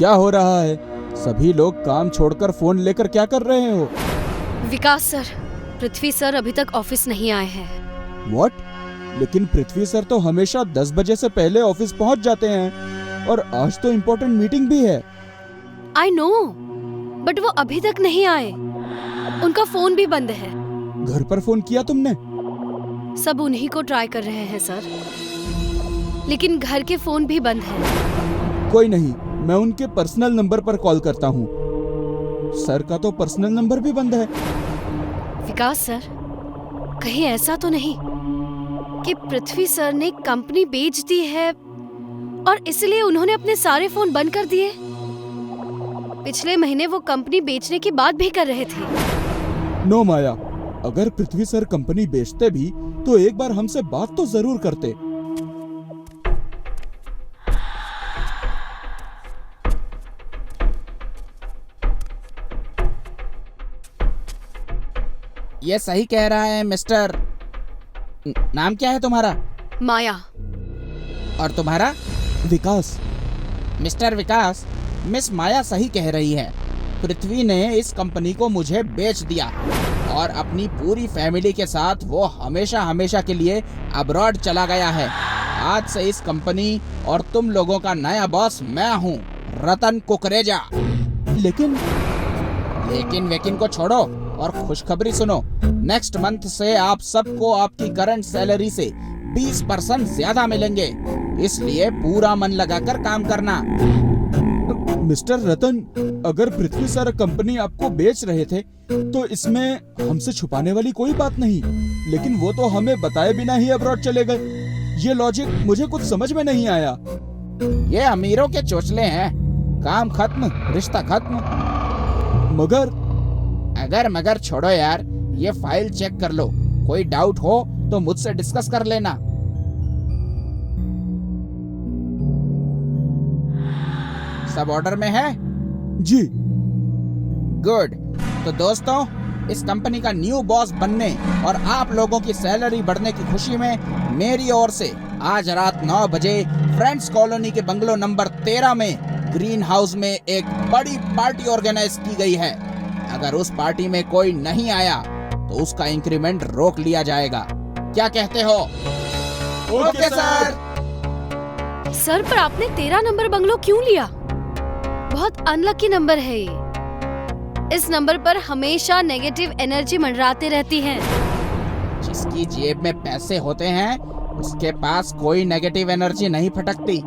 क्या हो रहा है? सभी लोग काम छोड़कर फोन लेकर क्या कर रहे हो? विकास सर, पृथ्वी सर अभी तक ऑफिस नहीं आए हैं। व्हाट? लेकिन पृथ्वी सर तो हमेशा 10 बजे से पहले ऑफिस पहुंच जाते हैं और आज तो इम्पोर्टेंट मीटिंग भी है। आई नो, बट वो अभी तक नहीं आए। उनका फोन भी बंद है। घर पर फोन किया तुमने? सब उन्हीं को ट्राई कर रहे हैं सर, लेकिन घर के फोन भी बंद हैं। कोई नहीं, मैं उनके पर्सनल नंबर पर कॉल करता हूँ। सर का तो पर्सनल नंबर भी बंद है। विकास सर, कहीं ऐसा तो नहीं कि पृथ्वी सर ने कंपनी बेच दी है और इसलिए उन्होंने अपने सारे फोन बंद कर दिए? पिछले महीने वो कंपनी बेचने की बात भी कर रहे थे। नो माया, अगर पृथ्वी सर कंपनी बेचते भी तो एक बार हमसे बात तो जरूर करते। ये सही कह रहा है मिस्टर। नाम क्या है तुम्हारा? माया। और तुम्हारा? विकास। मिस्टर विकास, मिस माया सही कह रही है। पृथ्वी ने इस कंपनी को मुझे बेच दिया और अपनी पूरी फैमिली के साथ वो हमेशा हमेशा के लिए अब्रॉड चला गया है। आज से इस कंपनी और तुम लोगों का नया बॉस मैं हूँ, रतन कुकरेजा। लेकिन वेकिन को छोड़ो और खुशखबरी सुनो। नेक्स्ट मंथ से आप सबको आपकी करंट सैलरी से 20% ज्यादा मिलेंगे, इसलिए पूरा मन लगाकर काम करना। मिस्टर रतन, अगर पृथ्वी सर कंपनी आपको बेच रहे थे तो इसमें हमसे छुपाने वाली कोई बात नहीं, लेकिन वो तो हमें बताए बिना ही अब्रॉड चले गए। ये लॉजिक मुझे कुछ समझ में नहीं आया। ये अमीरों के चोचले हैं। काम खत्म, रिश्ता खत्म। मगर छोड़ो यार, ये फाइल चेक कर लो। कोई डाउट हो तो मुझसे डिस्कस कर लेना। सब ऑर्डर में है? जी। गुड। तो दोस्तों, इस कंपनी का न्यू बॉस बनने और आप लोगों की सैलरी बढ़ने की खुशी में मेरी ओर से आज रात 9 बजे फ्रेंड्स कॉलोनी के बंगलो नंबर 13 में ग्रीन हाउस में एक बड़ी पार्टी ऑर्गेनाइज की गई है। अगर उस पार्टी में कोई नहीं आया तो उसका इंक्रीमेंट रोक लिया जाएगा। क्या कहते हो? Okay sir. सर, पर आपने 13 नंबर बंगलो क्यों लिया? बहुत अनलकी नंबर है ये। इस नंबर पर हमेशा नेगेटिव एनर्जी मंडराते रहती है। जिसकी जेब में पैसे होते हैं उसके पास कोई नेगेटिव एनर्जी नहीं फटकती।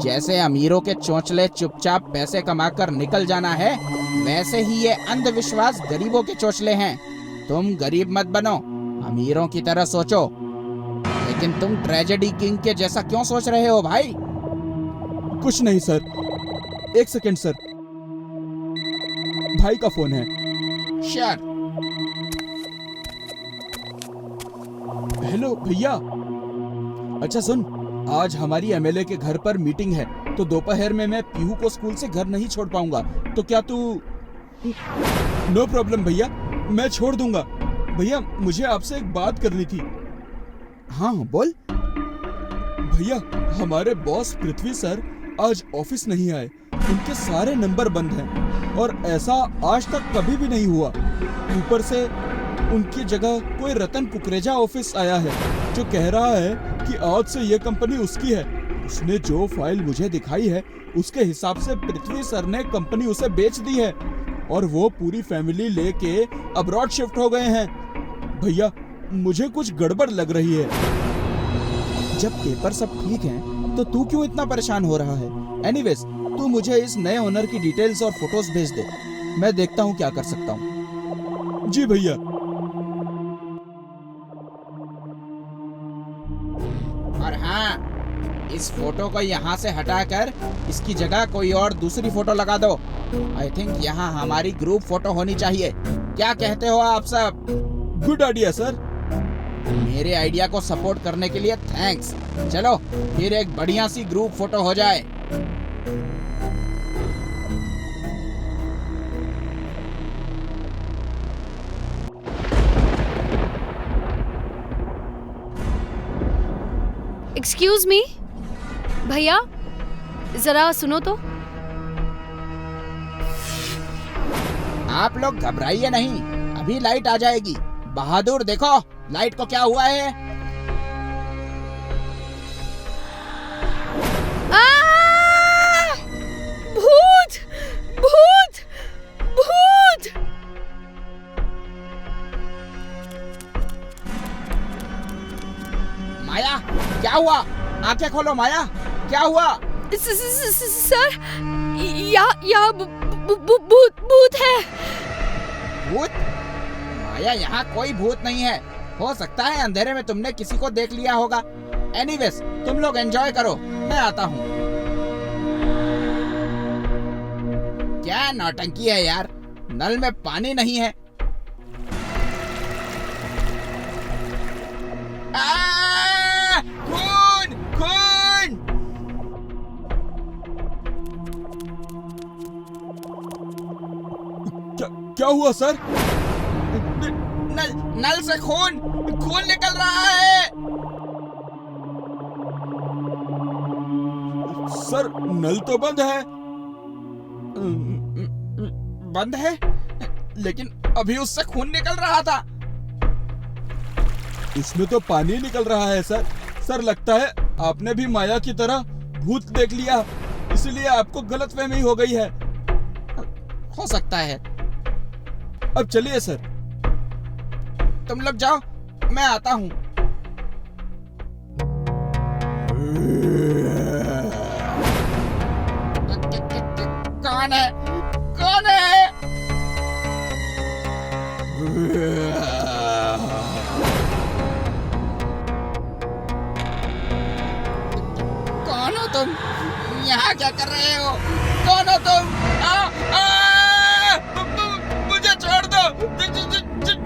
जैसे अमीरों के चोंचले चुपचाप पैसे कमाकर निकल जाना है, वैसे ही ये अंधविश्वास गरीबों के चोंचले हैं। तुम गरीब मत बनो, अमीरों की तरह सोचो। लेकिन तुम ट्रेजेडी किंग के जैसा क्यों सोच रहे हो भाई? कुछ नहीं सर, एक सेकंड सर, भाई का फोन है। श्योर। हेलो भैया। अच्छा सुन, आज हमारी एमएलए के घर पर मीटिंग है तो दोपहर में मैं पीहू को स्कूल से घर नहीं छोड़ पाऊंगा, तो क्या तू? नो प्रॉब्लम भैया, मैं छोड़ दूंगा। भैया, मुझे आपसे एक बात करनी थी। हाँ बोल। भैया, हमारे बॉस पृथ्वी सर आज ऑफिस नहीं आए। उनके सारे नंबर बंद हैं और ऐसा आज तक कभी भी नहीं हुआ। ऊपर से उनकी जगह कोई रतन कुकरेजा ऑफिस आया है जो कह रहा है कि आज से ये कंपनी उसकी है। उसने जो फाइल मुझे दिखाई है उसके हिसाब से पृथ्वी सर ने कंपनी उसे बेच दी है और वो पूरी फैमिली लेके अब्रॉड शिफ्ट हो गए हैं। भैया, मुझे कुछ गड़बड़ लग रही है। जब पेपर सब ठीक हैं, तो तू क्यों इतना परेशान हो रहा है? एनीवेज, तू मुझे इस नए ओनर की डिटेल्स और फोटोज भेज दे, मैं देखता हूँ क्या कर सकता हूँ। जी भैया। और हाँ, इस फोटो को यहाँ से हटाकर इसकी जगह कोई और दूसरी फोटो लगा दो। आई थिंक यहाँ हमारी ग्रुप फोटो होनी चाहिए। क्या कहते हो आप सब? Good idea sir. मेरे आइडिया को सपोर्ट करने के लिए थैंक्स। चलो फिर एक बढ़िया सी ग्रुप फोटो हो जाए। एक्सक्यूज मी भैया, जरा सुनो तो। आप लोग घबराइए नहीं, अभी लाइट आ जाएगी। बहादुर देखो लाइट को क्या हुआ है। भूत भूत भूत। माया क्या हुआ? आंखें खोलो माया, क्या हुआ? सर यहाँ भूत है। भूत? माया यहाँ कोई भूत नहीं है। हो सकता है अंधेरे में तुमने किसी को देख लिया होगा। एनीवेज तुम लोग एंजॉय करो, मैं आता हूँ। क्या नौटंकी है यार, नल में पानी नहीं है। खून खून। क्या हुआ सर? नल से खून खून निकल रहा है। सर नल तो बंद है। बंद है, लेकिन अभी उससे खून निकल रहा था। इसमें तो पानी निकल रहा है सर। सर लगता है आपने भी माया की तरह भूत देख लिया, इसलिए आपको गलतफहमी हो गई है। हो सकता है। अब चलिए सर। तुम लोग जाओ, मैं आता हूँ। कौन है? कौन है? कौन हो तुम? यहाँ क्या कर रहे हो? कौन हो तुम? मुझे छोड़ दो,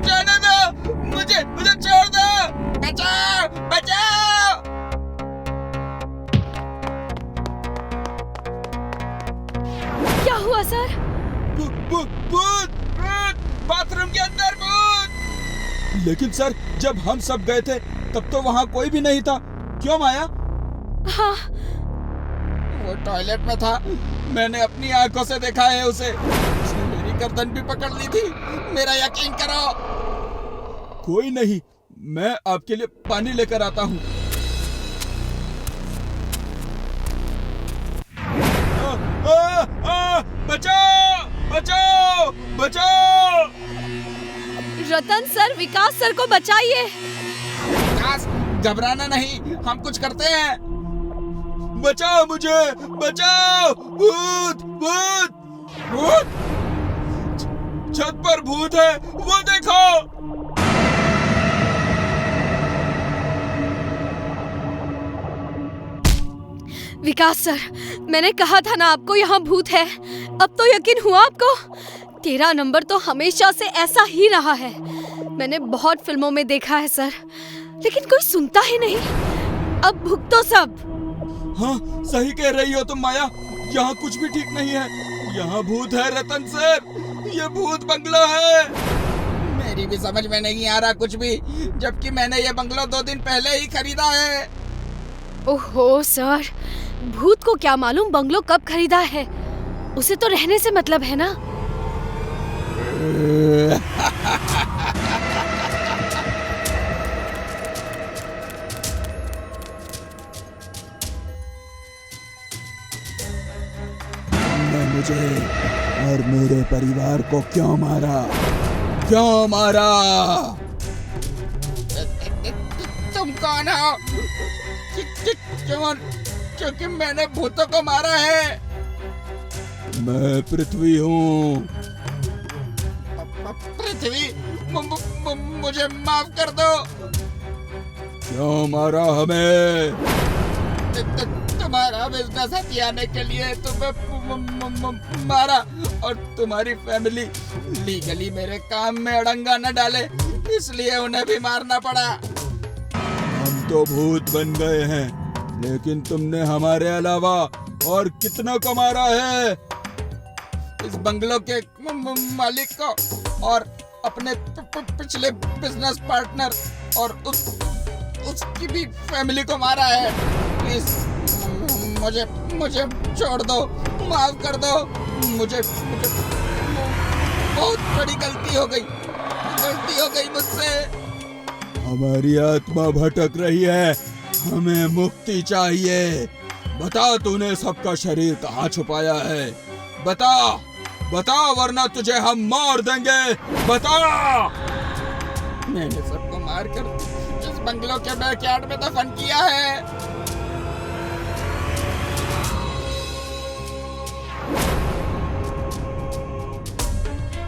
जाने दो, मुझे छोड़ दो। बचाओ बचाओ। क्या हुआ सर? भूत भूत, बाथरूम के अंदर भूत। लेकिन सर जब हम सब गए थे तब तो वहाँ कोई भी नहीं था, क्यों माया? हाँ, वो टॉयलेट में था, मैंने अपनी आंखों से देखा है उसे। उसने मेरी गर्दन भी पकड़ ली थी, मेरा यकीन करो। कोई नहीं, मैं आपके लिए पानी लेकर आता हूँ। बचाओ बचाओ बचाओ। रतन सर, विकास सर को बचाइए। विकास, घबराना नहीं, हम कुछ करते हैं। बचाओ मुझे, बचाओ। भूत भूत भूत। छत पर भूत है, वो देखो। विकास सर, मैंने कहा था ना आपको यहाँ भूत है। अब तो यकीन हुआ आपको? तेरा नंबर तो हमेशा से ऐसा ही रहा है। मैंने बहुत फिल्मों में देखा है सर, लेकिन कोई सुनता ही नहीं। अब भुगतो सब। हाँ सही कह रही हो तुम माया, यहाँ कुछ भी ठीक नहीं है। यहाँ भूत है रतन सर, ये भूत बंगला है। मेरी भी समझ में नहीं आ रहा कुछ भी, जबकि मैंने ये बंगला 2 दिन पहले ही खरीदा है। ओहो सर, भूत को क्या मालूम बंगलो कब खरीदा है। उसे तो रहने से मतलब है ना। तुमने मुझे और मेरे परिवार को क्यों मारा? क्यों मारा? तुम कौन हो? क्योंकि मैंने भूतों को मारा है। मैं पृथ्वी हूँ। पृथ्वी, मुझे माफ कर दो। क्यों मारा हमें? तुम्हारा बिजनेस हथियाने के लिए तुम्हें मारा, और तुम्हारी फैमिली लीगली मेरे काम में अड़ंगा न डाले, इसलिए उन्हें भी मारना पड़ा। हम तो भूत बन गए हैं, लेकिन तुमने हमारे अलावा और कितना को मारा है? इस बंगलों के मालिक को, और अपने पिछले बिजनेस पार्टनर, और उसकी भी फैमिली को मारा है। प्लीज मुझे छोड़ दो, माफ कर दो। मुझे बहुत बड़ी गलती हो गई मुझसे। हमारी आत्मा भटक रही है, हमें मुक्ति चाहिए। बता तूने सबका शरीर कहाँ छुपाया है? बता बता, वरना तुझे हम मार देंगे। बता। मैंने सबको मारकर इस बंगलों के बैकयार्ड में दफन किया है।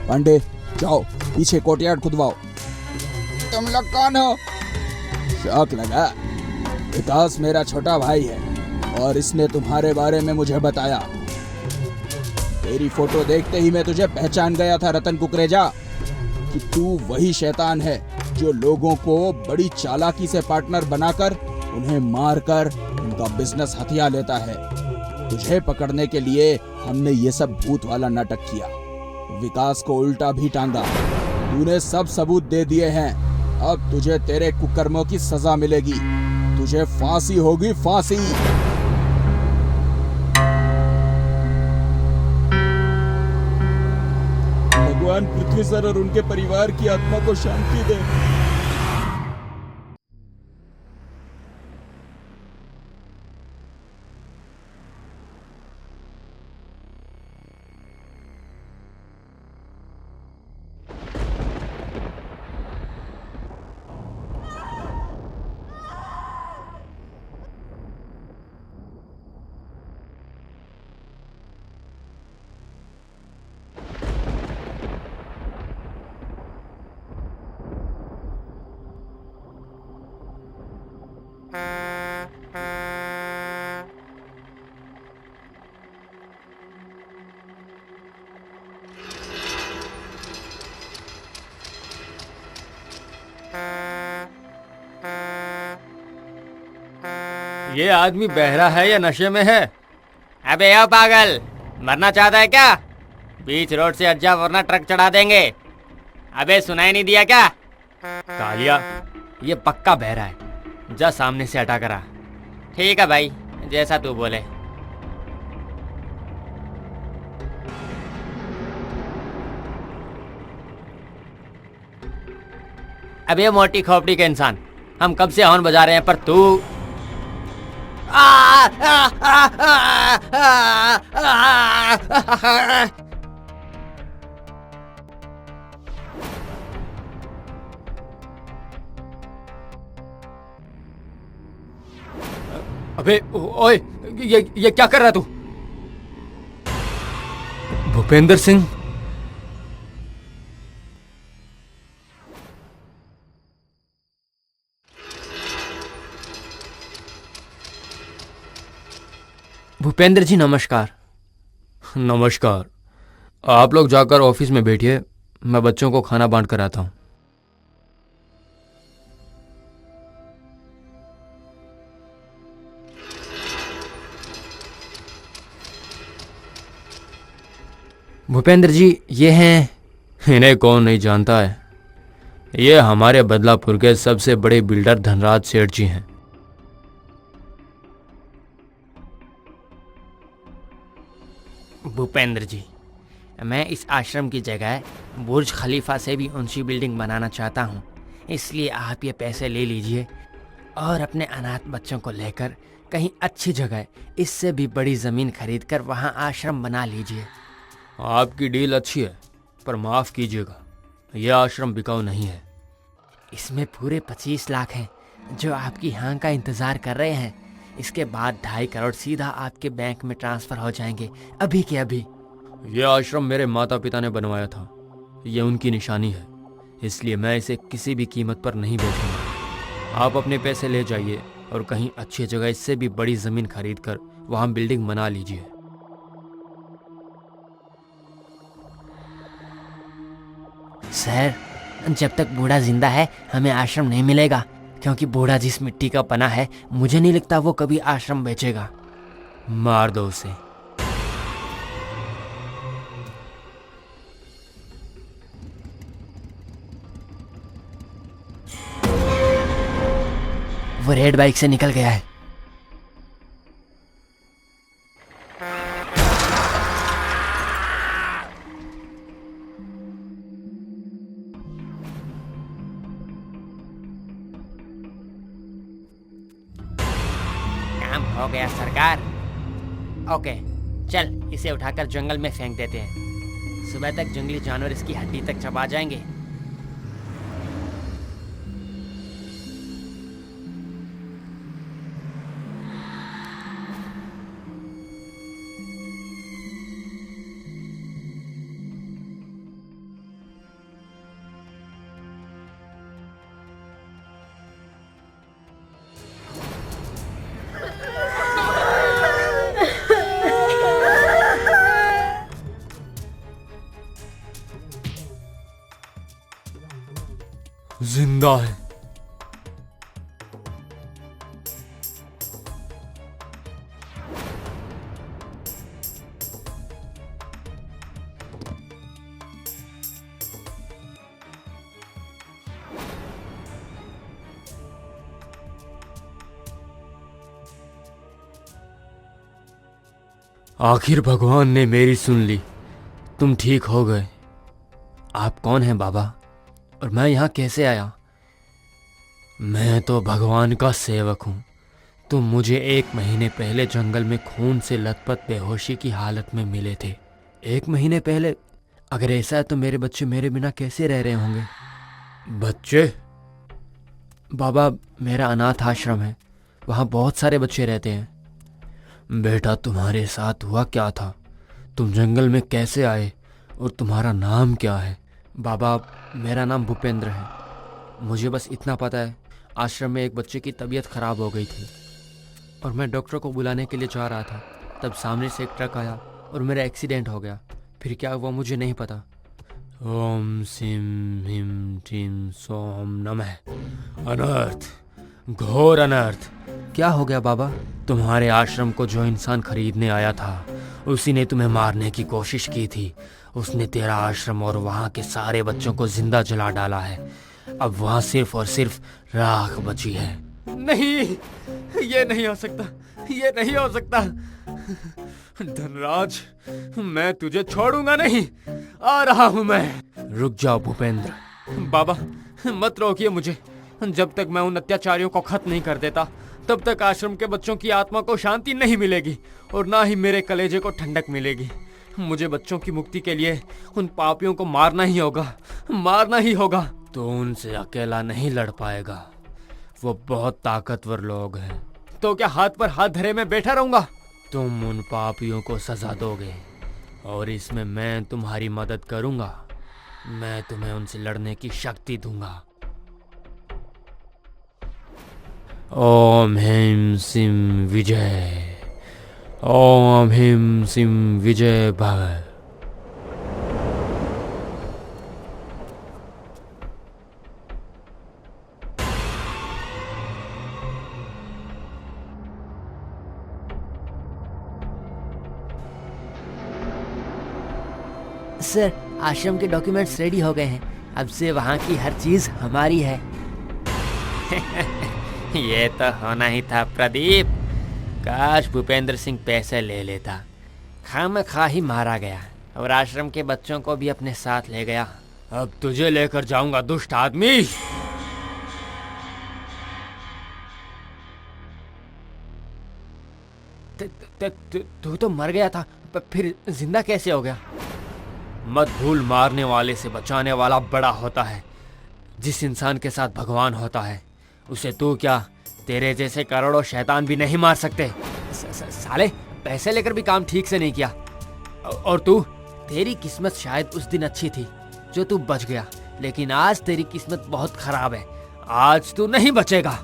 पांडे, जाओ पीछे कोर्टयार्ड खुदवाओ। तुम लोग कौन हो? शौक लगा? विकास मेरा छोटा भाई है और इसने तुम्हारे बारे में मुझे बताया। तेरी फोटो देखते ही मैं तुझे पहचान गया था रतन कुकरेजा, कि तू वही शैतान है जो लोगों को बड़ी चालाकी से पार्टनर बनाकर उन्हें मारकर उनका बिजनेस हथिया लेता है। तुझे पकड़ने के लिए हमने ये सब भूत वाला नाटक किया, विकास को उल्टा भी टांगा। तूने सब सबूत दे दिए हैं, अब तुझे तेरे कुकर्मों की सजा मिलेगी। तुझे फांसी होगी, फांसी। भगवान पृथ्वी सर और उनके परिवार की आत्मा को शांति दे। ये आदमी बहरा है या नशे में है? अबे ओ पागल, मरना चाहता है क्या? बीच रोड से हट जा वरना ट्रक चढ़ा देंगे। अबे सुनाई नहीं दिया क्या? कालिया, ये पक्का बहरा है, जा सामने से हटा करा। ठीक है भाई, जैसा तू बोले। अबे मोटी खोपड़ी के इंसान, हम कब से हॉर्न बजा रहे हैं पर तू अबे ओए, ये क्या कर रहा तू? भूपेंद्र सिंह, भूपेंद्र जी नमस्कार। नमस्कार। आप लोग जाकर ऑफिस में बैठिए, मैं बच्चों को खाना बांट कर आता हूं। भूपेंद्र जी ये हैं, इन्हें कौन नहीं जानता है, ये हमारे बदलापुर के सबसे बड़े बिल्डर धनराज सेठ जी हैं। भूपेंद्र जी, मैं इस आश्रम की जगह बुर्ज खलीफा से भी ऊंची बिल्डिंग बनाना चाहता हूँ, इसलिए आप ये पैसे ले लीजिए और अपने अनाथ बच्चों को लेकर कहीं अच्छी जगह इससे भी बड़ी ज़मीन खरीद कर वहाँ आश्रम बना लीजिए। आपकी डील अच्छी है, पर माफ़ कीजिएगा, यह आश्रम बिकाऊ नहीं है। इसमें पूरे 25 लाख हैं जो आपकी हाँ का इंतज़ार कर रहे हैं। इसके बाद 2.5 करोड़ सीधा आपके बैंक में ट्रांसफ़र हो जाएंगे, अभी के अभी। यह आश्रम मेरे माता पिता ने बनवाया था, यह उनकी निशानी है, इसलिए मैं इसे किसी भी कीमत पर नहीं बेचूंगा। आप अपने पैसे ले जाइए और कहीं अच्छी जगह इससे भी बड़ी ज़मीन खरीद कर वहाँ बिल्डिंग बना लीजिए। सर, जब तक बूढ़ा जिंदा है हमें आश्रम नहीं मिलेगा, क्योंकि बूढ़ा जिस मिट्टी का पना है मुझे नहीं लगता वो कभी आश्रम बेचेगा। मार दो उसे। वो रेड बाइक से निकल गया है। काम हो गया सरकार। ओके, चल इसे उठाकर जंगल में फेंक देते हैं। सुबह तक जंगली जानवर इसकी हड्डी तक चबा जाएंगे। जिंदा है। आखिर भगवान ने मेरी सुन ली। तुम ठीक हो गए। आप कौन हैं बाबा, और मैं यहाँ कैसे आया? मैं तो भगवान का सेवक हूँ। तुम मुझे 1 महीने पहले जंगल में खून से लथपथ बेहोशी की हालत में मिले थे। 1 महीने पहले? अगर ऐसा है तो मेरे बच्चे मेरे बिना कैसे रह रहे होंगे? बच्चे? बाबा, मेरा अनाथ आश्रम है, वहाँ बहुत सारे बच्चे रहते हैं। बेटा, तुम्हारे साथ हुआ क्या था? तुम जंगल में कैसे आए, और तुम्हारा नाम क्या है? बाबा, मेरा नाम भूपेंद्र है। मुझे बस इतना पता है, आश्रम में एक बच्चे की तबीयत खराब हो गई थी और मैं डॉक्टर को बुलाने के लिए जा रहा था। तब सामने से एक ट्रक आया और मेरा एक्सीडेंट हो गया। फिर क्या हुआ मुझे नहीं पता। ओम सिम हिम टिम सोम नमः। अनर्थ, घोर अनर्थ। क्या हो गया बाबा? तुम्हारे आश्रम को जो इंसान खरीदने आया था, उसी ने तुम्हें मारने की कोशिश की थी। उसने तेरा आश्रम और वहाँ के सारे बच्चों को जिंदा जला डाला है। अब वहाँ सिर्फ और सिर्फ राख बची है। नहीं, ये नहीं हो सकता, ये नहीं हो सकता। धनराज, मैं तुझे छोड़ूंगा नहीं। आ रहा हूँ मैं। रुक जाओ भूपेंद्र। बाबा, मत रोकिए मुझे। जब तक मैं उन अत्याचारियों को खत्म नहीं कर देता, तब तक आश्रम के बच्चों की आत्मा को शांति नहीं मिलेगी और ना ही मेरे कलेजे को ठंडक मिलेगी। मुझे बच्चों की मुक्ति के लिए उन पापियों को मारना ही होगा, मारना ही होगा। तो उनसे अकेला नहीं लड़ पाएगा, वो बहुत ताकतवर लोग हैं। तो क्या हाथ पर हाथ धरे मैं बैठा रहूंगा? तुम उन पापियों को सजा दोगे और इसमें मैं तुम्हारी मदद करूंगा। मैं तुम्हें उनसे लड़ने की शक्ति दूंगा। ओम ह्रीं सिम विजय। ओम ह्रीं सिम विजय भव। सर, आश्रम के डॉक्यूमेंट्स रेडी हो गए हैं। अब से वहाँ की हर चीज हमारी है। ये तो होना ही था प्रदीप। काश भूपेंद्र सिंह पैसे ले लेता। खामखा ही मारा गया और आश्रम के बच्चों को भी अपने साथ ले गया। अब तुझे लेकर जाऊंगा दुष्ट आदमी। तू तो मर गया था, फिर जिंदा कैसे हो गया? मत भूल, मारने वाले से बचाने वाला बड़ा होता है। जिस इंसान के साथ भगवान होता है, उसे तू क्या, तेरे जैसे करोड़ों शैतान भी नहीं मार सकते। साले, पैसे लेकर भी काम ठीक से नहीं किया। और तू, तेरी किस्मत शायद उस दिन अच्छी थी जो तू बच गया, लेकिन आज तेरी किस्मत बहुत खराब है। आज तू नहीं बचेगा।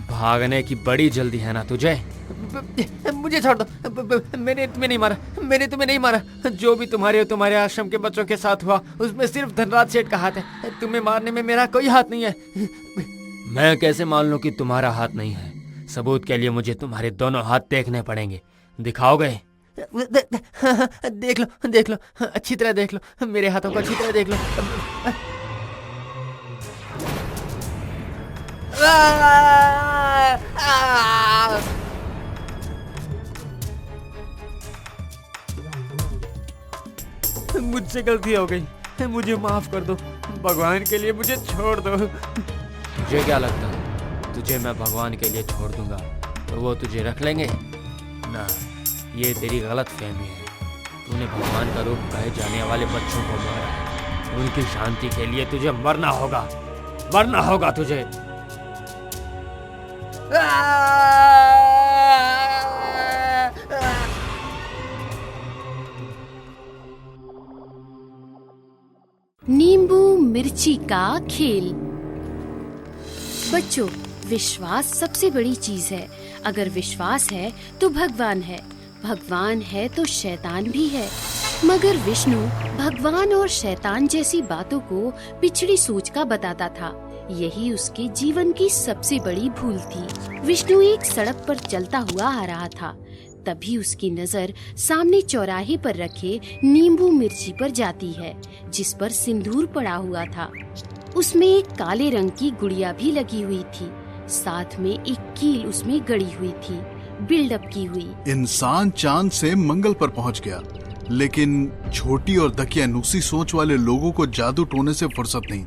भागने की बड़ी जल्दी है ना तुझे? मुझे छोड़ दो। मैंने तुम्हें नहीं मारा, मैंने तुम्हें नहीं मारा। जो भी तुम्हारे और तुम्हारे आश्रम के बच्चों के साथ हुआ, उसमें सिर्फ धनराज सेठ का हाथ है। तुम्हें मारने में मेरा कोई हाथ नहीं है। मैं कैसे मान लूं कि तुम्हारा हाथ नहीं है? सबूत के लिए मुझे तुम्हारे दोनों हाथ देखने पड़ेंगे। दिखाओगे? देख लो, देख लो, अच्छी तरह देख लो, मेरे हाथों को अच्छी तरह देख लो। मुझसे गलती हो गई, मुझे माफ कर दो। भगवान के लिए मुझे छोड़ दो। तुझे क्या लगता है तुझे मैं भगवान के लिए छोड़ दूंगा तो वो तुझे रख लेंगे? ना, ये तेरी गलत फहमी है। तूने भगवान का रूप कहे जाने वाले बच्चों को मारा है। उनकी शांति के लिए तुझे मरना होगा तुझे। नींबू मिर्ची का खेल। बच्चों, विश्वास सबसे बड़ी चीज है। अगर विश्वास है तो भगवान है तो शैतान भी है। मगर विष्णु भगवान और शैतान जैसी बातों को पिछड़ी सोच का बताता था। यही उसके जीवन की सबसे बड़ी भूल थी। विष्णु एक सड़क पर चलता हुआ आ रहा था। तभी उसकी नजर सामने चौराहे पर रखे नींबू मिर्ची पर जाती है, जिस पर सिंदूर पड़ा हुआ था। उसमें एक काले रंग की गुड़िया भी लगी हुई थी। साथ में एक कील उसमें गड़ी हुई थी, बिल्डअप की हुई। इंसान चांद से मंगल पर पहुंच गया, लेकिन छोटी और दकियानूसी सोच वाले लोगों को जादू टोने से फुर्सत नहीं।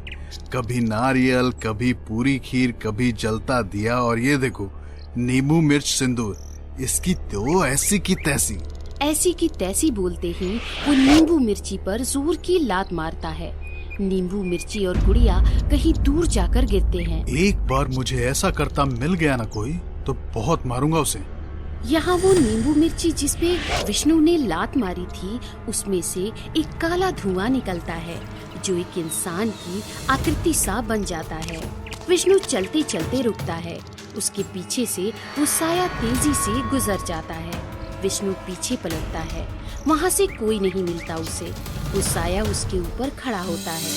कभी नारियल, कभी पूरी खीर, कभी जलता दिया, और ये देखो नींबू मिर्च सिंदूर। इसकी तो ऐसी की तैसी बोलते ही वो नींबू मिर्ची पर जोर की लात मारता है। नींबू मिर्ची और गुड़िया कहीं दूर जाकर गिरते हैं। एक बार मुझे ऐसा करता मिल गया ना कोई, तो बहुत मारूंगा उसे। यहाँ वो नींबू मिर्ची जिसपे विष्णु ने लात मारी थी, उसमें से एक काला धुआं निकलता है, जो एक इंसान की आकृति सा बन जाता है। विष्णु चलते चलते रुकता है। उसके पीछे से वो साया तेजी से गुजर जाता है। विष्णु पीछे पलटता है। वहाँ से कोई नहीं मिलता उसे। वो साया उसके ऊपर खड़ा होता है।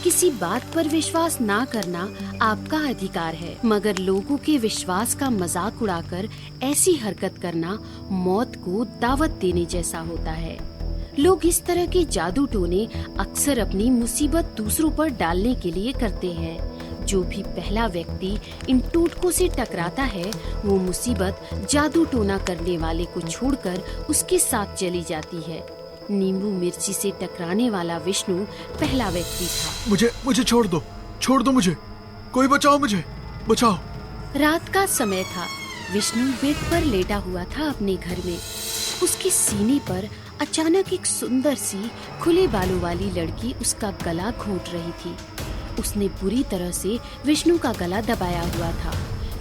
किसी बात पर विश्वास ना करना आपका अधिकार है, मगर लोगों के विश्वास का मजाक उड़ाकर ऐसी हरकत करना मौत को दावत देने जैसा होता है। लोग इस तरह के जादू टोने अक्सर अपनी मुसीबत दूसरों पर डालने के लिए करते हैं। जो भी पहला व्यक्ति इन टोटकों से टकराता है, वो मुसीबत जादू टोना करने वाले को छोड़कर उसके साथ चली जाती है। नींबू मिर्ची से टकराने वाला विष्णु पहला व्यक्ति था। मुझे छोड़ दो मुझे, कोई बचाओ। रात का समय था। विष्णु बेड पर लेटा हुआ था अपने घर में। उसके सीने पर अचानक एक सुंदर सी खुले बालों वाली लड़की उसका गला घोंट रही थी। उसने बुरी तरह से विष्णु का गला दबाया हुआ था।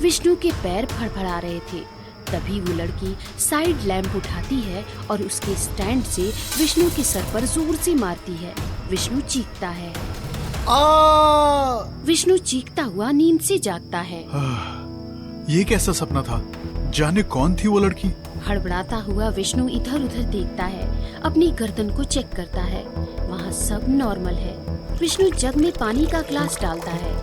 विष्णु के पैर फड़फड़ा रहे थे। तभी वो लड़की साइड लैंप उठाती है और उसके स्टैंड से विष्णु के सर पर जोर से मारती है। विष्णु चीखता है। विष्णु चीखता हुआ नींद से जागता है। ये कैसा सपना था? जाने कौन थी वो लड़की? हड़बड़ाता हुआ विष्णु इधर उधर देखता है, अपनी गर्दन को चेक करता है। वहाँ सब नॉर्मल है। विष्णु जग में पानी का ग्लास डालता है।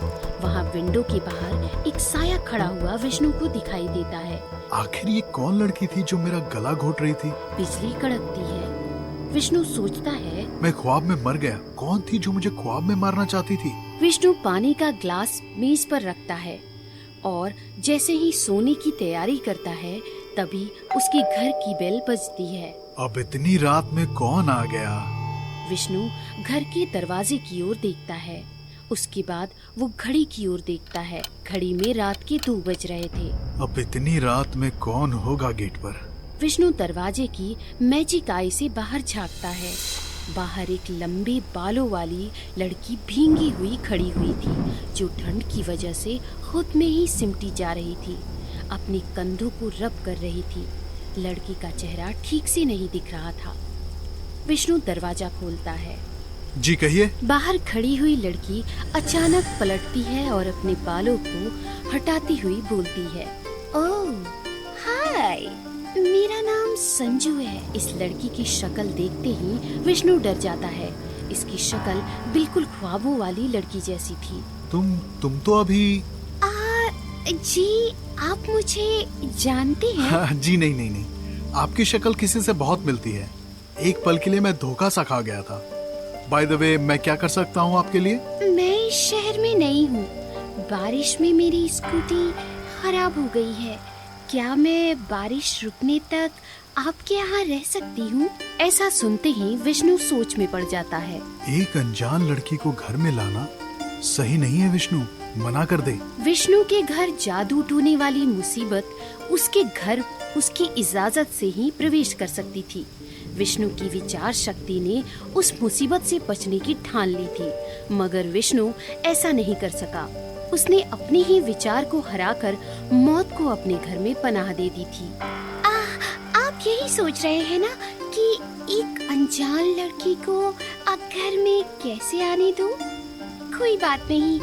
वहाँ विंडो के बाहर एक साया खड़ा हुआ विष्णु को दिखाई देता है। आखिर ये कौन लड़की थी जो मेरा गला घोट रही थी? बिजली कड़कती है। विष्णु सोचता है, मैं ख्वाब में मर गया। कौन थी जो मुझे ख्वाब में मारना चाहती थी? विष्णु पानी का ग्लास मेज पर रखता है और जैसे ही सोने की तैयारी करता है, तभी उसके घर की बेल बजती है। अब इतनी रात में कौन आ गया? विष्णु घर के दरवाजे की ओर देखता है। उसके बाद वो घड़ी की ओर देखता है। घड़ी में रात के 2 बज रहे थे। अब इतनी रात में कौन होगा गेट पर? विष्णु दरवाजे की मैजिक आई से बाहर झांकता है। बाहर एक लंबे बालों वाली लड़की भींगी हुई खड़ी हुई थी, जो ठंड की वजह से खुद में ही सिमटी जा रही थी। अपने कंधों को रब कर रही थी। लड़की का चेहरा ठीक से नहीं दिख रहा था। विष्णु दरवाजा खोलता है। जी कहिए। बाहर खड़ी हुई लड़की अचानक पलटती है और अपने बालों को हटाती हुई बोलती है, ओह हाय, मेरा नाम संजू है। इस लड़की की शक्ल देखते ही विष्णु डर जाता है। इसकी शक्ल बिल्कुल ख्वाबों वाली लड़की जैसी थी। तुम तो अभी जी आप मुझे जानते हैं? हाँ, जी नहीं, आपकी शक्ल किसी से बहुत मिलती है। एक पल के लिए मैं धोखा सा खा गया था। बाय द वे, मैं क्या कर सकता हूँ आपके लिए? मैं इस शहर में नई हूँ। बारिश में मेरी स्कूटी खराब हो गई है। क्या मैं बारिश रुकने तक आपके यहाँ रह सकती हूँ? ऐसा सुनते ही विष्णु सोच में पड़ जाता है। एक अनजान लड़की को घर में लाना सही नहीं है विष्णु, मना कर दे। विष्णु के घर जादू टूने वाली मुसीबत उसके घर उसकी इजाजत से ही प्रवेश कर सकती थी। विष्णु की विचार शक्ति ने उस मुसीबत से बचने की ठान ली थी, मगर विष्णु ऐसा नहीं कर सका। उसने अपने ही विचार को हराकर मौत को अपने घर में पनाह दे दी थी। आप यही सोच रहे हैं ना कि एक अनजान लड़की को आप घर में कैसे आने दूं? कोई बात नहीं,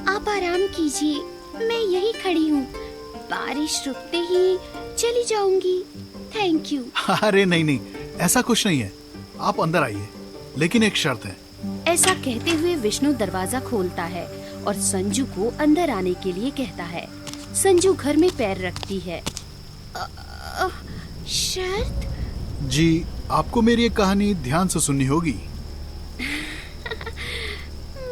आप आराम कीजिए, मैं यही खड़ी हूँ। बारिश रुकते ही चली जाऊंगी। Thank you. अरे नहीं नहीं, ऐसा कुछ नहीं है, आप अंदर आइए, लेकिन एक शर्त है। ऐसा कहते हुए विष्णु दरवाजा खोलता है और संजू को अंदर आने के लिए कहता है। संजू घर में पैर रखती है। शर्त? जी, आपको मेरी एक कहानी ध्यान से सुननी होगी।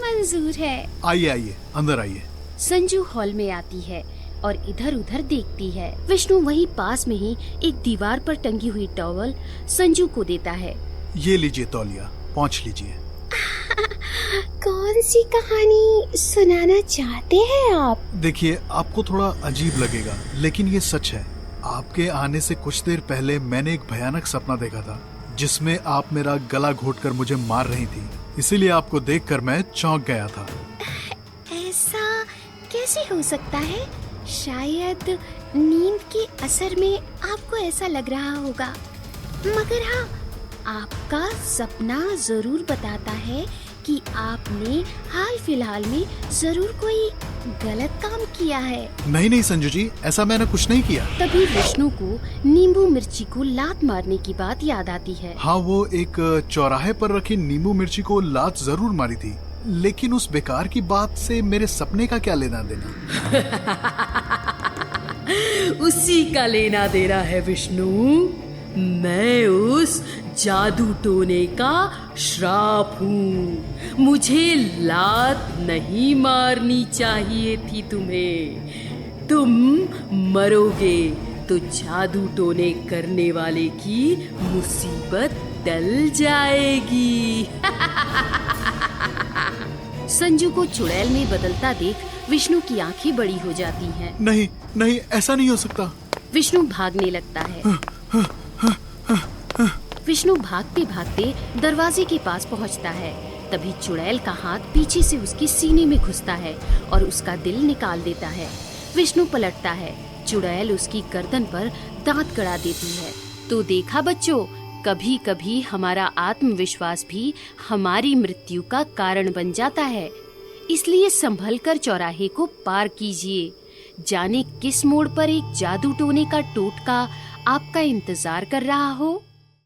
मंजूर है। आइए आइए, अंदर आइए। संजू हॉल में आती है और इधर उधर देखती है। विष्णु वहीं पास में ही एक दीवार पर टंगी हुई टॉवल संजू को देता है। ये लीजिए तौलिया, पहुँच लीजिए। कौन सी कहानी सुनाना चाहते हैं आप? देखिए, आपको थोड़ा अजीब लगेगा, लेकिन ये सच है। आपके आने से कुछ देर पहले मैंने एक भयानक सपना देखा था, जिसमें आप मेरा गला घोंटकर मुझे मार रही थी। इसीलिए आपको देखकर मैं चौंक गया था। ऐसा कैसे हो सकता है? शायद नींद के असर में आपको ऐसा लग रहा होगा, मगर हाँ, आपका सपना जरूर बताता है कि आपने हाल फिलहाल में जरूर कोई गलत काम किया है। नहीं नहीं संजू जी, ऐसा मैंने कुछ नहीं किया। तभी विष्णु को नींबू मिर्ची को लात मारने की बात याद आती है। हाँ, वो एक चौराहे पर रखी नींबू मिर्ची को लात जरूर मारी थी, लेकिन उस बेकार की बात से मेरे सपने का क्या लेना देना? उसी का लेना देना है विष्णु। मैं उस जादू टोने का श्राप हूँ। मुझे लात नहीं मारनी चाहिए थी तुम्हें। तुम मरोगे तो जादू टोने करने वाले की मुसीबत टल जाएगी। संजू को चुड़ैल में बदलता देख विष्णु की आंखें बड़ी हो जाती हैं। नहीं नहीं, ऐसा नहीं हो सकता। विष्णु भागने लगता है। विष्णु भागते भागते दरवाजे के पास पहुंचता है। तभी चुड़ैल का हाथ पीछे से उसके सीने में घुसता है और उसका दिल निकाल देता है। विष्णु पलटता है। चुड़ैल उसकी गर्दन पर दांत गड़ा देती है। तो देखा बच्चों, कभी कभी हमारा आत्मविश्वास भी हमारी मृत्यु का कारण बन जाता है। इसलिए संभल कर चौराहे को पार कीजिए। जाने किस मोड़ पर एक जादू टोने का टोटका आपका इंतजार कर रहा हो।